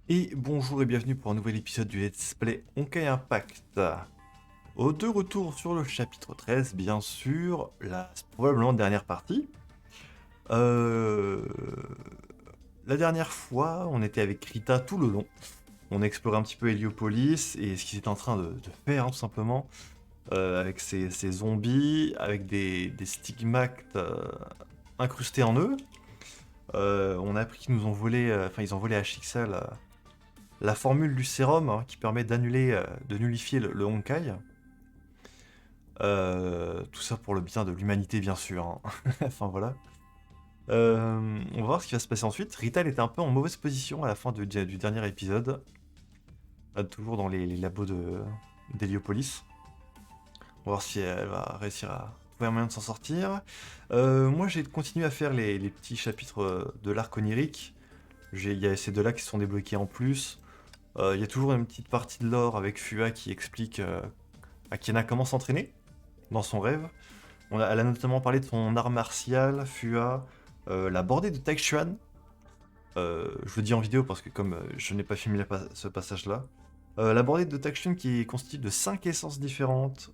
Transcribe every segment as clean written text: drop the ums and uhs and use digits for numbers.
Et bonjour et bienvenue pour un nouvel épisode du Let's Play Honkai Impact. De retour sur le chapitre 13, bien sûr, la probablement dernière partie. Euh, La dernière fois, on était avec Rita tout le long. On a exploré un petit peu Héliopolis et ce qu'ils étaient en train de faire, tout simplement, avec ces zombies, avec des stigmates incrustés en eux. On a appris qu'ils nous ont volé, enfin ils ont volé à Chixal la formule du sérum hein, qui permet d'annuler, de nullifier le Honkai. Tout ça pour le bien de l'humanité, bien sûr. Hein. Enfin voilà. On va voir ce qui va se passer ensuite. Rita elle était un peu en mauvaise position à la fin du dernier épisode. Toujours dans les labos d'Héliopolis. On va voir si elle va réussir à trouver un moyen de s'en sortir. Moi j'ai continué à faire les petits chapitres de l'arc onirique. Il y a ces deux-là qui se sont débloqués en plus. Il y a toujours une petite partie de lore avec Fua qui explique à Kiana comment s'entraîner dans son rêve. Elle a notamment parlé de son art martial, Fua, la bordée de Taishuan. Je le dis en vidéo parce que comme je n'ai pas filmé ce passage-là. La bordée de Taishuan qui est constituée de 5 essences différentes.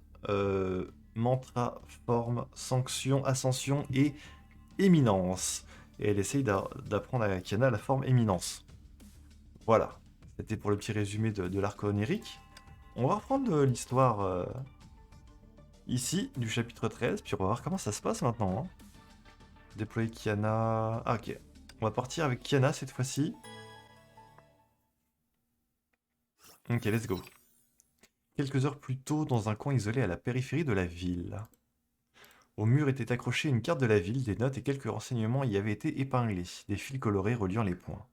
Mantra, forme, sanction, ascension et éminence. Et elle essaye d'apprendre à Kiana la forme éminence. Voilà. C'était pour le petit résumé de l'arc onirique. On va reprendre l'histoire ici du chapitre 13, puis on va voir comment ça se passe maintenant. Hein. Déployer Kiana. Ah, ok. On va partir avec Kiana cette fois-ci. Ok, let's go. Quelques heures plus tôt, dans un coin isolé à la périphérie de la ville. Au mur était accrochée une carte de la ville, des notes et quelques renseignements y avaient été épinglés, des fils colorés reliant les points.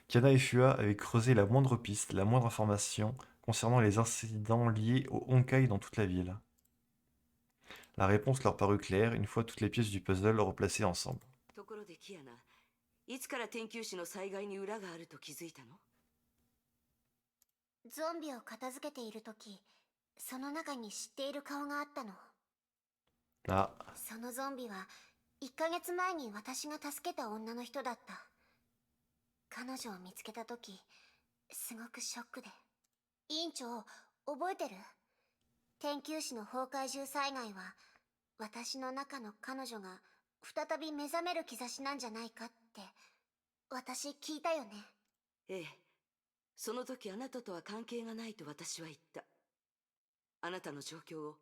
Kiana et Fua avaient creusé la moindre piste, la moindre information concernant les incidents liés au Honkai dans toute la ville. La réponse leur parut claire une fois toutes les pièces du puzzle replacées ensemble. ところでキアナ、いつから天球師の災害に裏があると気づいたの？ゾンビを片付けている時、その中に知っている顔があったの。Ah, そのゾンビは1ヶ月前に私が助けた女の人だった。彼女を見つけた時、すごくショックで。委員長、覚えてる？天球師の崩壊獣災害は私の中の彼女が再び目覚める兆しなんじゃないかって私聞いたよね。ええ、その時あなたとは関係がないと私は言った。あなたの状況を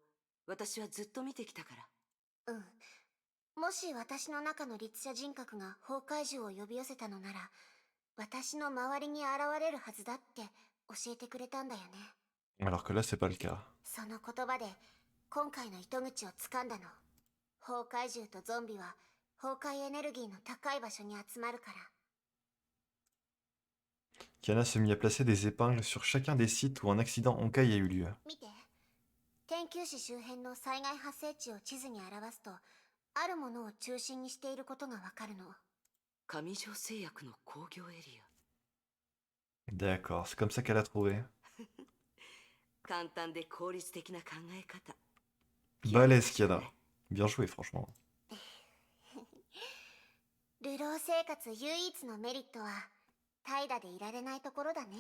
私はずっと見てきたから。うん。もし私の中の律者人格が崩壊獣を呼び寄せたのなら、私の周りに現れるはずだって教えてくれたんだよね。alors que là, c'est pas le cas. その言葉で今回の糸口をつかんだの。崩壊獣とゾンビは崩壊エネルギーの高い場所に集まるから。Kiana se mit à placer des épingles sur chacun des sites où un accident Honkai a eu lieu. 見て。天球市周辺の災害発生地を地図に表すと、あるものを中心にしていることがわかるの。上条製薬の工業エリ D'accord, c'est comme ça qu'elle a trouvé. ア。簡単で効率的な考え方。 Balèze, Kiana. Bien joué, franchement. 流浪生活唯一のメリットは怠惰でいられないところだね。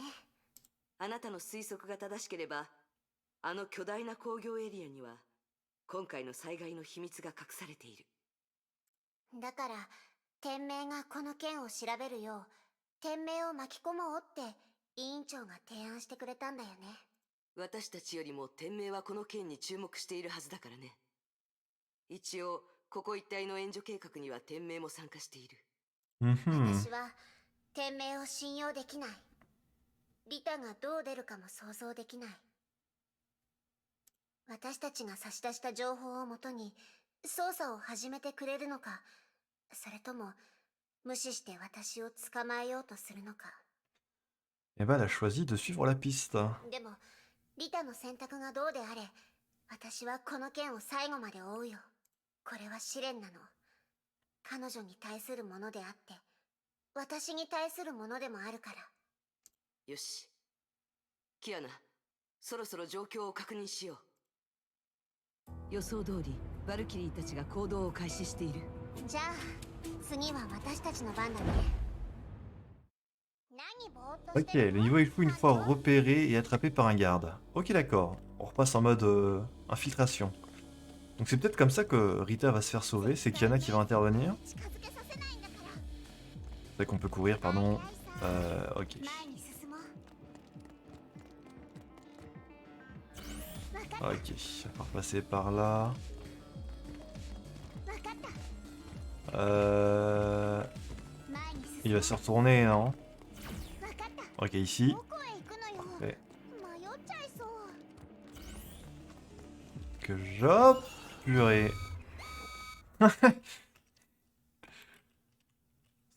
あなたの推測が正しければ、あの巨大な工業エリアには今回の災害の秘密が隠されている。だから天命がこの件を調べるよう天命を巻き込もうって委員長が提案してくれたんだよね。私たちよりも天命はこの件に注目しているはずだからね。一応ここ一帯の援助計画には天命も参加している。Mhm. 私は天命を信用できない。リタがどう出るかも想像できない。私たちが差し出した情報をもとに捜査を始めてくれるのか、それとも無視して私を捕まえようとするのか。 Eh ben, elle a choisi de suivre la piste. でもリタの選択がどうであれ、私はこの件を最後まで追うよ。これは試練なの。彼女に対するものであって私に対するものでもあるから。よし。キアナ、そろそろ状況を確認しよう。予想通り、バルキリーたちが行動を開始している。じゃあ次は私たちの番だね。Ok, le niveau échoue une fois repéré et attrapé par un garde. Ok, d'accord. On repasse en mode infiltration. Donc c'est peut-être comme ça que Rita va se faire sauver, c'est Kiana qui va intervenir. C'est qu'on peut courir, pardon. Ok. Ok, on va repasser par là. Il va se retourner, non? Ok, ici. Parfait. Que j'op. Purée.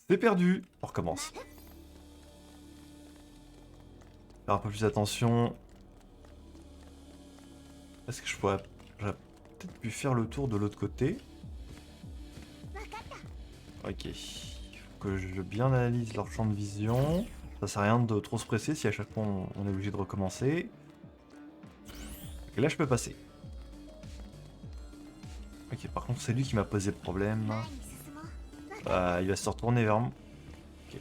C'est perdu. On recommence. Faire un peu plus attention. Est-ce que j'aurais peut-être pu faire le tour de l'autre côté? Ok. Faut que je bien analyse leur champ de vision. Ça sert à rien de trop se presser si à chaque fois on est obligé de recommencer. Et là je peux passer. Ok, par contre c'est lui qui m'a posé le problème. Il va se retourner vers moi. Ok.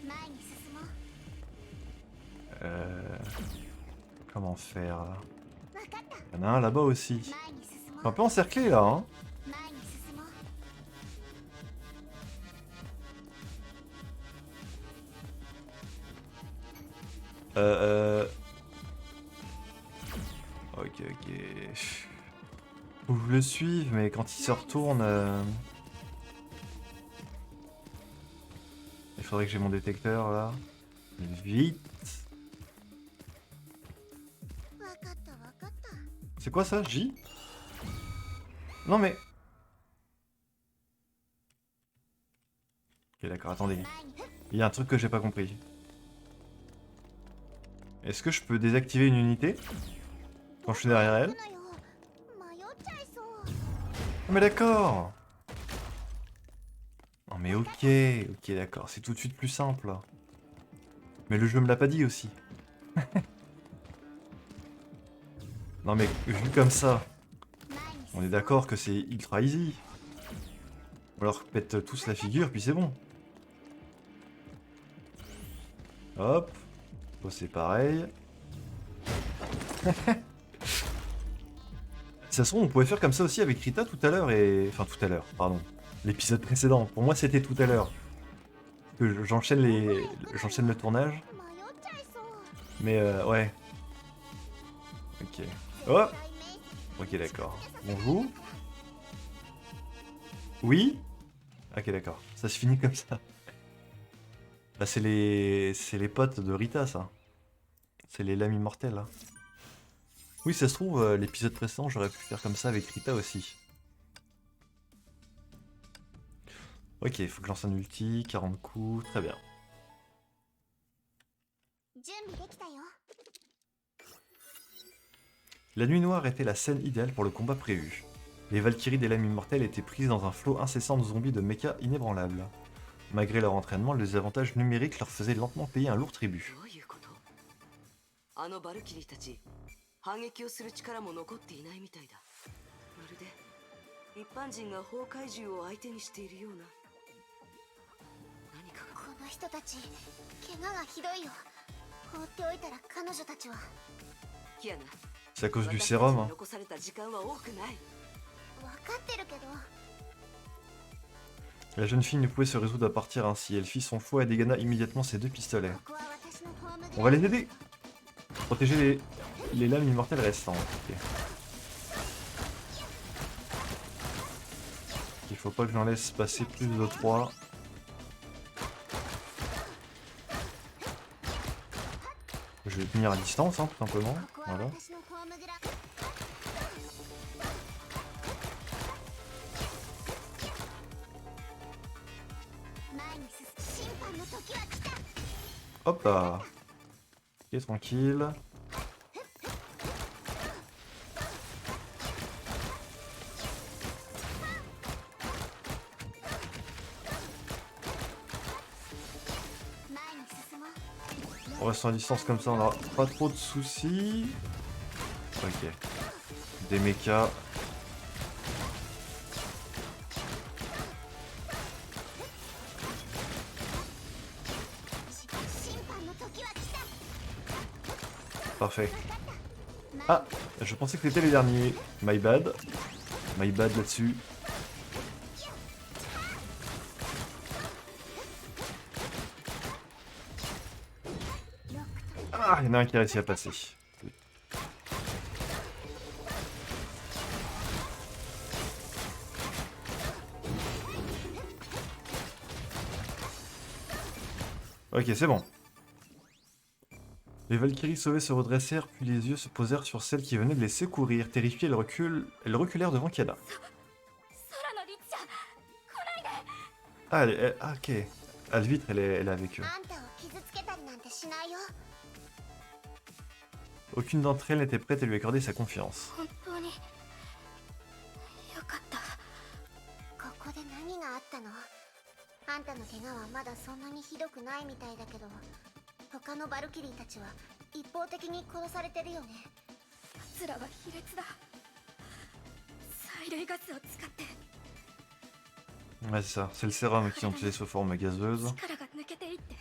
Comment faire là? Il y en a un là-bas aussi. Je suis un peu encerclé là, hein. Ok, ok. Faut que je le suive, mais quand il se retourne... Il faudrait que j'ai mon détecteur là. Vite. C'est quoi ça? J? Non mais... Ok d'accord, attendez. Il y a un truc que j'ai pas compris. Est-ce que je peux désactiver une unité quand je suis derrière elle? Oh mais d'accord. Non mais ok, ok d'accord, c'est tout de suite plus simple. Mais le jeu me l'a pas dit aussi. Non mais vu comme ça, on est d'accord que c'est ultra easy. On leur pète tous la figure puis c'est bon. Hop. Bon, c'est pareil. Ça se trouve, on pouvait faire comme ça aussi avec Rita tout à l'heure et... Enfin tout à l'heure, pardon. L'épisode précédent. Pour moi c'était tout à l'heure. Que j'enchaîne j'enchaîne le tournage. Mais ouais. Ok. Oh. Ok d'accord. Bonjour. Oui. Ok d'accord. Ça se finit comme ça. Bah c'est les potes de Rita ça. C'est les lames immortelles là. Oui ça se trouve l'épisode précédent j'aurais pu faire comme ça avec Rita aussi. Ok, il faut que je lance un ulti, 40 coups, très bien. La nuit noire était la scène idéale pour le combat prévu. Les Valkyries des lames immortelles étaient prises dans un flot incessant de zombies de mechas inébranlables. Malgré leur entraînement, les avantages numériques leur faisaient lentement payer un lourd tribut. どういうこと？あのバルキリーたち、反撃をする力も残っていないみたいだ。まるで一般人が崩壊獣を相手にしているような。何かが。この人たち怪我がひどいよ。放っておいたら彼女たちは。キアナ、 C'est à cause du sérum. Hein. 残された時間は多くない。分かってるけど。 La jeune fille ne pouvait se résoudre à partir ainsi. Elle fit son choix et dégana immédiatement ses 2 pistolets. ここは私のホームグラウンド。 On va les aider. Protéger les lames immortelles restantes. Ok. Il faut pas que j'en laisse passer plus de 3. Je vais tenir à distance, hein, tout simplement. ここは Voilà. 私のホームグラウンド。 前に進む。審判の時は来た。 Hop là. Ok, tranquille. On reste en distance comme ça, on n'aura pas trop de soucis. Ok. Des mechas. Parfait. Ah, je pensais que c'était les derniers. My bad. My bad là-dessus. Ah, il y en a un qui a réussi à passer. Ok, c'est bon. Les Valkyries sauvées se redressèrent, puis les yeux se posèrent sur celle qui venait de les secourir. Terrifiées, elles reculèrent devant Kiana. 空のリッチャー来ないで Ah, ah, ok. Alvitre, elle est avec eux. あんたを傷つけたりなんてしないよ Aucune d'entre elles n'était prête à lui accorder sa confiance. 本当によかったここで何があったのあんたの怪我はまだそんなにひどくないみたいだけど他のバルキリーたちは一方的に殺されてるよね奴らは卑劣だ催涙ガスを使って Ouais, c'est ça. C'est le sérum qu'ils ont utilisé sous forme gazeuse. 力が抜けていって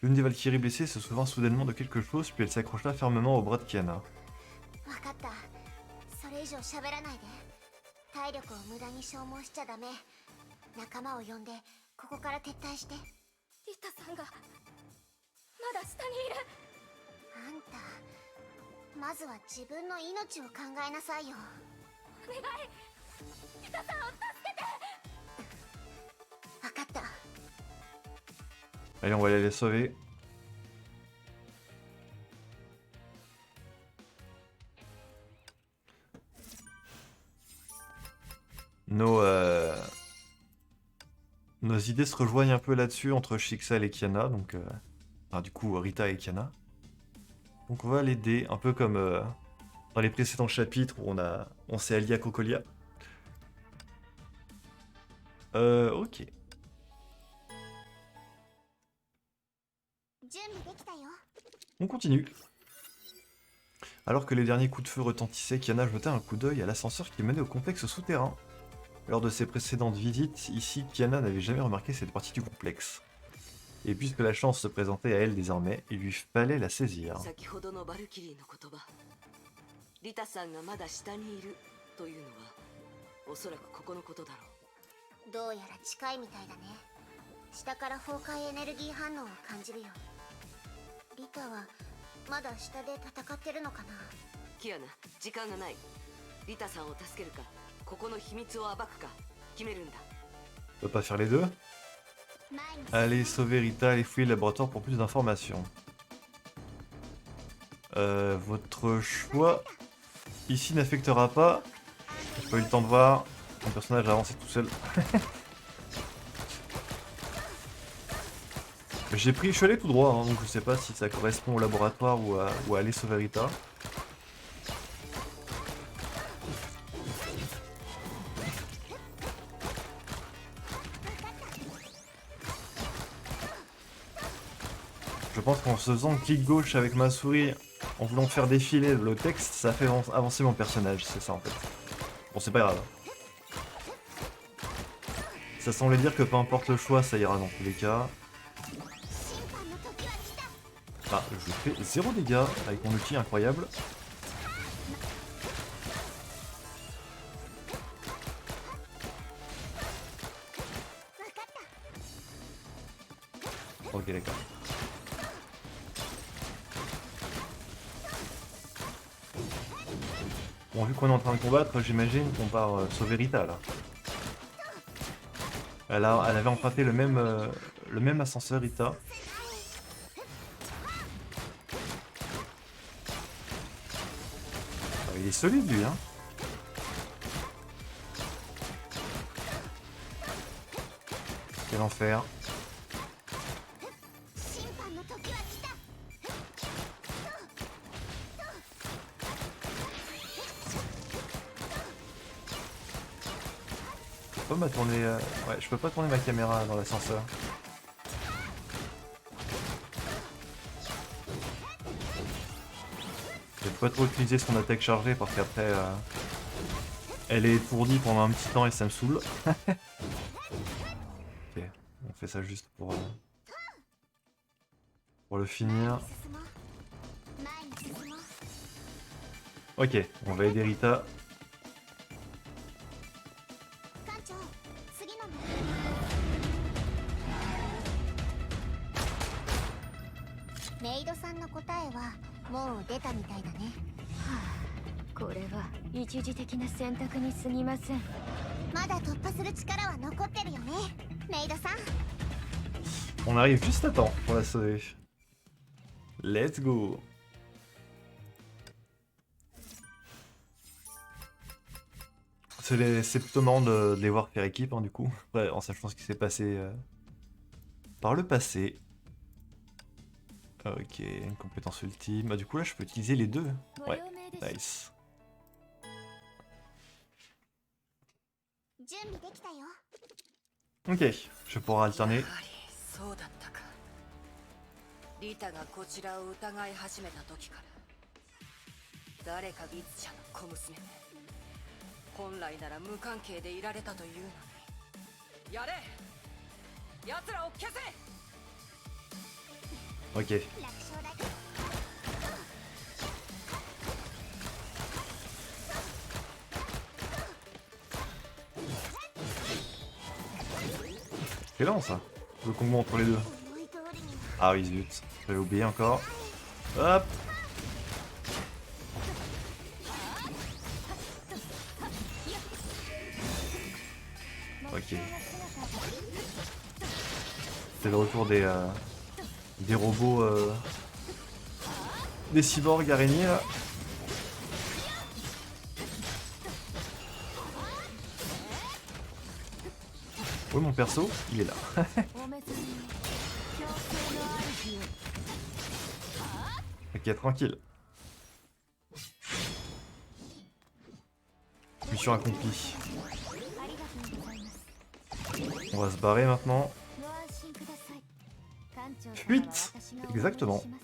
L'une des Valkyries blessées se souvint soudainement de quelque chose, puis elle s'accrocha fermement au bras de Kiana. 分かったそれ以上喋らないで体力を無駄に消耗しちゃダメ仲間を呼んでここから撤退してリタさんがまだ下にいるあんたまずは自分の命を考えなさいよお願いリタさんを助けて分かった Allez, on va aller les sauver. Nos idées se rejoignent un peu là-dessus entre Shixel et Kiana, donc enfin, du coup Rita et Kiana. Donc on va l'aider, un peu comme dans les précédents chapitres où on s'est allié à Cocolia. Ok. 準備できたよ On continue. Alors que les derniers coups de feu retentissaient, Kiana jetait un coup d'œil à l'ascenseur qui menait au complexe souterrain. Lors de ses précédentes visites, ici, Kiana n'avait jamais remarqué cette partie du complexe. Et puisque la chance se présentait à elle désormais, il lui fallait la saisir. 先ほどのバルキリーの言葉リタさんがまだ下にいるというのはおそらくここのことだろうどうやら近いみたいだね下から崩壊エネルギー反応を感じるよリタはまだ下で戦ってるのかなキアナ時間がないリタさんを助けるかここの秘密を暴くか決めるんだ On peut pas faire les deux? 前に Allez sauver Rita et fouiller le laboratoire pour plus d'informations. Votre choix ici n'affectera pas. J'ai pas eu le temps de voir. Mon personnage a avancé tout seul. Je suis allé tout droit, hein, donc je sais pas si ça correspond au laboratoire ou à aller sauver Rita. Je pense qu'en faisant clic gauche avec ma souris, en voulant faire défiler le texte, ça fait avancer mon personnage, c'est ça en fait. Bon, c'est pas grave. Ça semblait dire que peu importe le choix, ça ira dans tous les cas. Ah, je fais 0 dégâts avec mon outil incroyable. Ok, d'accord. Bon, vu qu'on est en train de combattre, j'imagine qu'on part sauver Rita là. Elle avait emprunté le même ascenseur, Rita. Ah, il est solide lui, hein. Quel enfer. Ouais, je peux pas tourner ma caméra dans l'ascenseur. Je peux pas trop utiliser son attaque chargée parce qu'après elle est étourdie pendant un petit temps et ça me saoule. Ok, on fait ça juste pour pour le finir. 前に進もう Ok, on va aider Rita. 艦長次のメイドさんの答えはもう出たみたいだね。これは一時的な選択に過ぎません。まだ突破する力は残ってるよねメイドさん。 On arrive juste à temps pour la sauver. Let's go. C'est plutôt marrant de les voir faire équipe, hein, du coup. Ouais, en sachant ce qui s'est passé par le passé. Ok, une compétence ultime. Bah, du coup, là, je peux utiliser les deux. Ouais, nice. 準備できたよ。 Ok, je pourrai alterner. やはりそうだったか。リタがこちらを疑い始めた時から、誰かギツちゃんの小娘で、本来なら無関係でいられたというのに。やれ、奴らを消せ。 Ok. 楽勝だよ。 C'est lent, ça. Le combo entre les deux. 思い通りには Ah oui, zut. J'avais oublié encore. Hop. Ok. C'est le retour des robots, des cyborgs araignées là. Oui, mon perso, il est là. お目覚め強制の主よ。 Ok, tranquille. Mission accomplie. ありがとうございます。 On va se barrer maintenant. ご安心ください。艦長様は Fuite 私がお願いします。 Exactement.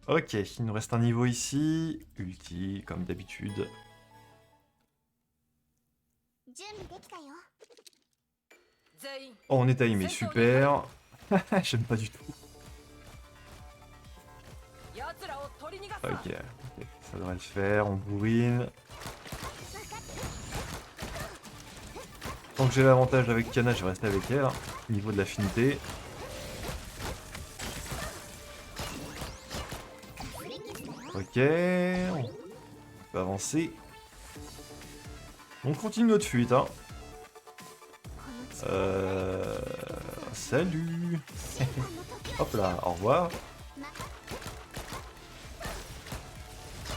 Ok, il nous reste un niveau ici. Ulti, comme d'habitude. 準備できたよ。 全員 Oh, on est timé, super. J'aime pas du tout. 奴らを取り逃がす Ok, ok, ça devrait le faire, on bourrine. Tant que j'ai l'avantage avec Kana, je vais rester avec elle. Hein, niveau de l'affinité. Ok, on peut avancer. On continue notre fuite. Hein. Salut. Hop là, au revoir.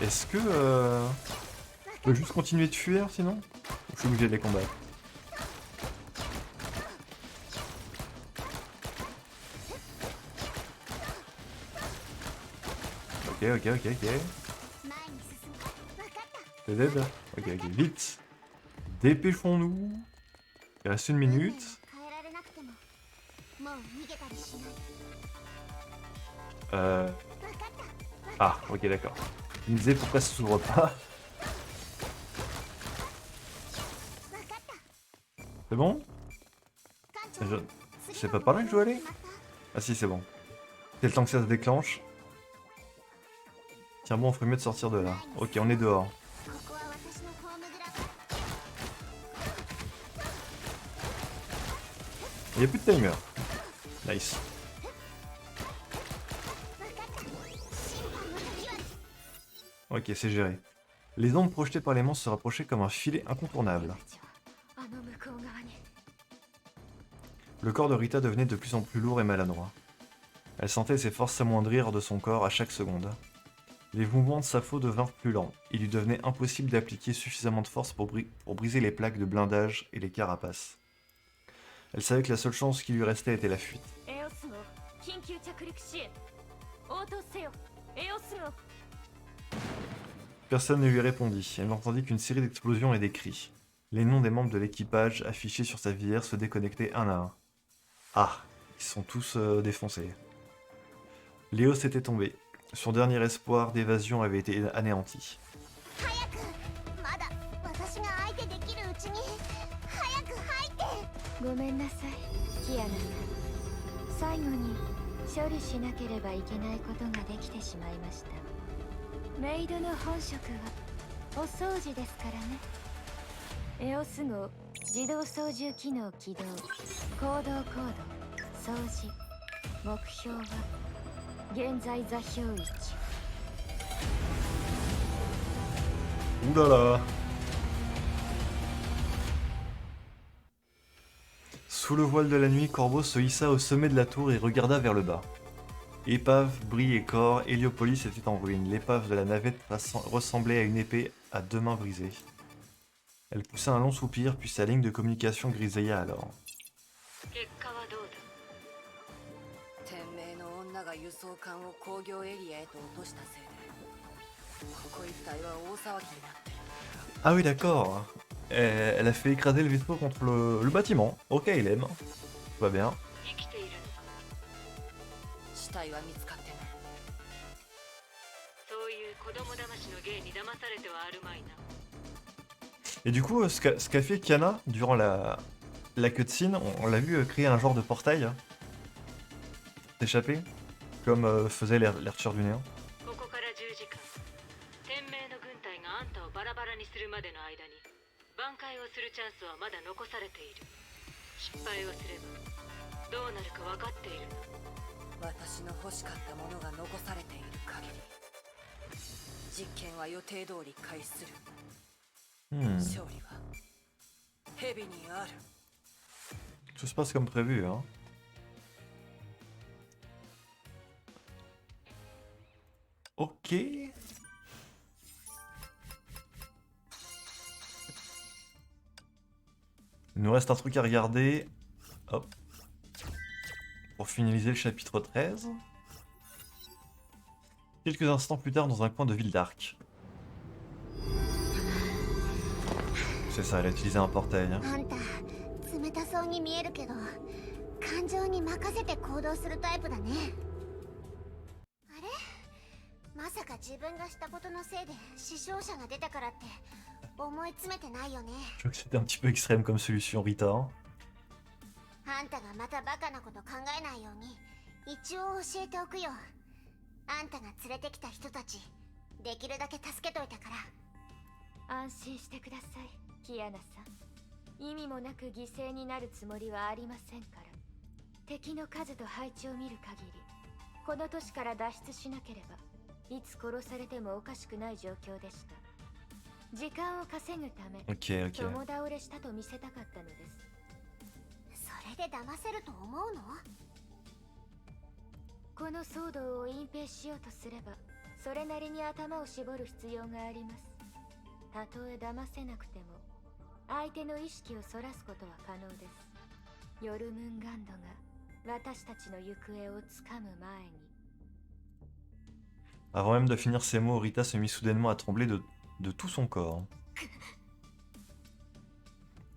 Est-ce que... je peux juste continuer de fuir sinon? Ou je suis obligé de les combattre? Ok, ok, ok, ok. 前に進む。分かった。 T'es dead? Ok, ok, vite. Dépêchons-nous. Il reste une 運命は minute. 変えられなくてももう逃げたりしない。 Euh... 分かった。 Ah, ok, d'accord. Il me disait pourquoi ça s'ouvre pas. 分かった。 C'est bon? 艦長 Je... 次 C'est の pas par là que je dois aller? 決まった？ Ah si, c'est bon. C'est le temps que ça se déclenche. Tiens bon, on ferait mieux de sortir de là. Ok, on est dehors. ここは私のホームグラウンド。 Il n'y a plus de timer. Nice. 分かった。審判の時は Ok, c'est géré. Les ombres projetées par les monstres se rapprochaient comme un filet incontournable. たちはあの向こう側に。 Le corps de Rita devenait de plus en plus lourd et maladroit. Elle sentait ses forces s'amoindrir de son corps à chaque seconde. Les mouvements de sa peau devinrent plus lents. Il lui devenait impossible d'appliquer suffisamment de force pour briser les plaques de blindage et les carapaces. Elle savait que la seule chance qui lui restait était la fuite. エオス号緊急着陸支援。応答せよ。エオス号。 Personne ne lui répondit. Elle n'entendit qu'une série d'explosions et des cris. Les noms des membres de l'équipage affichés sur sa visière se déconnectaient un à un. Ah, ils sont tous défoncés. Léo s'était tombé. Son dernier espoir d'évasion avait été anéanti. 早くまだ私が相手できるうちに早く入ってごめんなさいキアナさん。最後に処理しなければいけないことができてしまいました。メイドの本職はお掃除ですからね。エオス号自動操縦機能起動。行動コード掃除。目標は現在座標位置。 Ouh là là. Sous le voile de la nuit, Corbeau se hissa au sommet de la tour et regarda vers le bas. Épave, bris et corps, Héliopolis était en ruine. L'épave de la navette ressemblait à une épée à 2 mains brisées. Elle poussa un long soupir, puis sa ligne de communication grisailla alors. 結果はどうだ。天命の女が輸送艦を工業エリアへと落としたせいで、ここ一帯は大騒ぎになってる。 Ah oui, d'accord. Elle a fait écraser le vaisseau contre le bâtiment. Ok, il aime. Tout va bien. 生きているのか。死体は見つかってない。そういう子供騙しの芸に騙されてはあるまいな。 Et du coup, ce qu'a fait Kiana durant la cutscene, on l'a vu créer un genre de portail pour s'échapper, comme faisait l'Archer du Néant. ここから10時間。天命の軍隊があんたをバラバラにするまでの間に挽回をするチャンスはまだ残されている。失敗をすればどうなるか分かっているの。私の欲しかったものが残されている限り、実験は予定通り開始する。 勝利は蛇にある。 Tout se passe comme prévu, hein. Ok. Il nous reste un truc à regarder. Hop. Pour finaliser le chapitre 13. Quelques instants plus tard, dans un coin de Ville d'Arc. C'est ça, elle a utilisé un portail. Hein. あんた冷たそうに見えるけど感情に任せて行動するタイプだね。あれまさか自分がしたことのせいで死傷者が出たからって思い詰めてないよね。 Je trouve que c'était un petit peu extrême comme solution, Rita. Hein. あんたがまたバカなこと考えないように一応教えておくよ。あんたが連れてきた人たちできるだけ助けといたから。安心してくださいキアナさん。意味もなく犠牲になるつもりはありませんから。敵の数と配置を見る限りこの都市から脱出しなければいつ殺されてもおかしくない状況でした。時間を稼ぐため Ok, ok. 共倒れしたと見せたかったのです。それで騙せると思うの？この騒動を隠蔽しようとすればそれなりに頭を絞る必要があります。たとえ騙せなくても相手の意識をそらすことは可能です。ヨルムンガンドが私たちの行方をつかむ前に。 Avant même de finir ces mots, Rita se mit soudainement à trembler de tout son corps.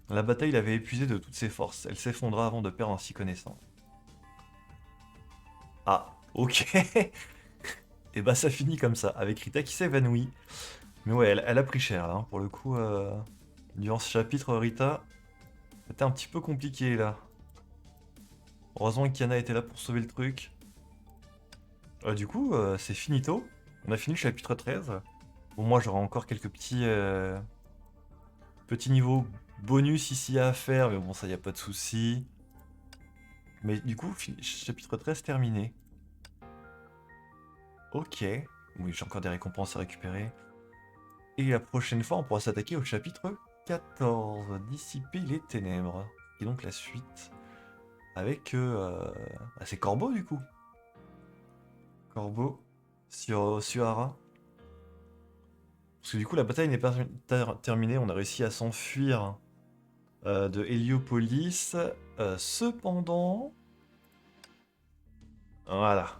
La bataille l'avait épuisée de toutes ses forces. Elle s'effondra avant de perdre ainsi connaissance. Ah, ok. Et bah ça finit comme ça, avec Rita qui s'évanouit. Mais ouais, elle a pris cher là, hein. Pour le coup, durant ce chapitre, Rita, c'était un petit peu compliqué là. Heureusement que Kiana était là pour sauver le truc. Du coup, c'est finito. On a fini le chapitre 13. Bon, moi j'aurai encore quelques petits niveaux bonus ici à faire, mais bon, ça y a pas de souci. Mais du coup, chapitre 13 terminé. Ok. Oui, j'ai encore des récompenses à récupérer. Et la prochaine fois, on pourra s'attaquer au chapitre 14, Dissiper les ténèbres. Et donc la suite avec c'est Corbeau du coup. Corbeau sur Suhara. Parce que du coup la bataille n'est pas terminée, on a réussi à s'enfuir de Héliopolis. Cependant... Voilà.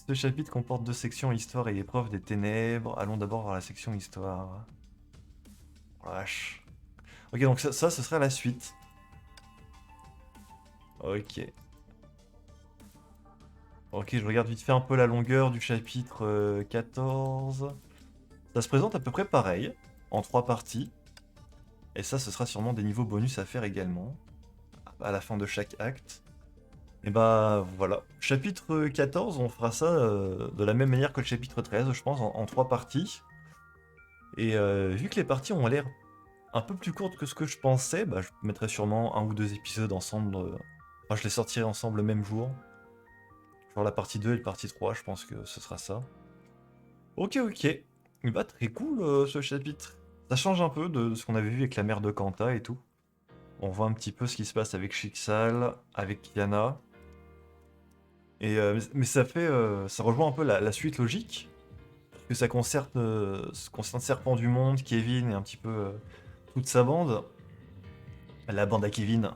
Ce chapitre comporte 2 sections, Histoire et Épreuve des Ténèbres. Allons d'abord voir la section Histoire. Oh la vache. Ok, donc ça ce sera la suite. Ok. Ok, je regarde vite fait un peu la longueur du chapitre 14. Ça se présente à peu près pareil, en 3 parties. Et ça, ce sera sûrement des niveaux bonus à faire également, à la fin de chaque acte. Et bah voilà. Chapitre 14, on fera ça de la même manière que le chapitre 13, je pense, en 3 parties. Et vu que les parties ont l'air un peu plus courtes que ce que je pensais, bah je mettrai sûrement un ou deux épisodes ensemble. Enfin, je les sortirai ensemble le même jour. Genre la partie 2 et la partie 3, je pense que ce sera ça. Ok, ok. Et bah très cool ce chapitre. Ça change un peu de ce qu'on avait vu avec la mère de Kanta et tout. On voit un petit peu ce qui se passe avec Schicksal, avec Kiana. Et, mais ça fait, ça rejoint un peu la suite logique, parce que ça concerne Serpent du Monde, Kevin et un petit peu toute sa bande. La bande à Kevin.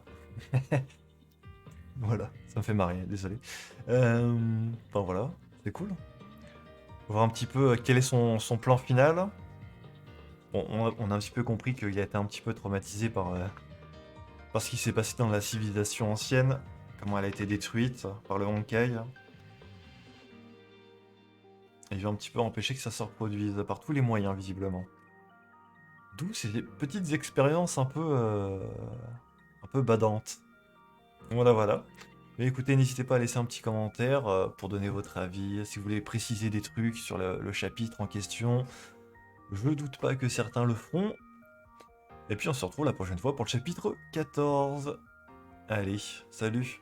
Voilà, ça me fait marrer, désolé. Enfin voilà, c'est cool. On va voir un petit peu quel est son plan final. Bon, on a un petit peu compris qu'il a été un petit peu traumatisé par ce qui s'est passé dans la civilisation ancienne, comment elle a été détruite par le Honkai. Et il va un petit peu empêcher que ça se reproduise par tous les moyens, visiblement. D'où ces petites expériences un peu badantes. Voilà, voilà. Mais écoutez, n'hésitez pas à laisser un petit commentaire pour donner votre avis, si vous voulez préciser des trucs sur le chapitre en question. Je doute pas que certains le feront. Et puis on se retrouve la prochaine fois pour le chapitre 14. Allez, salut!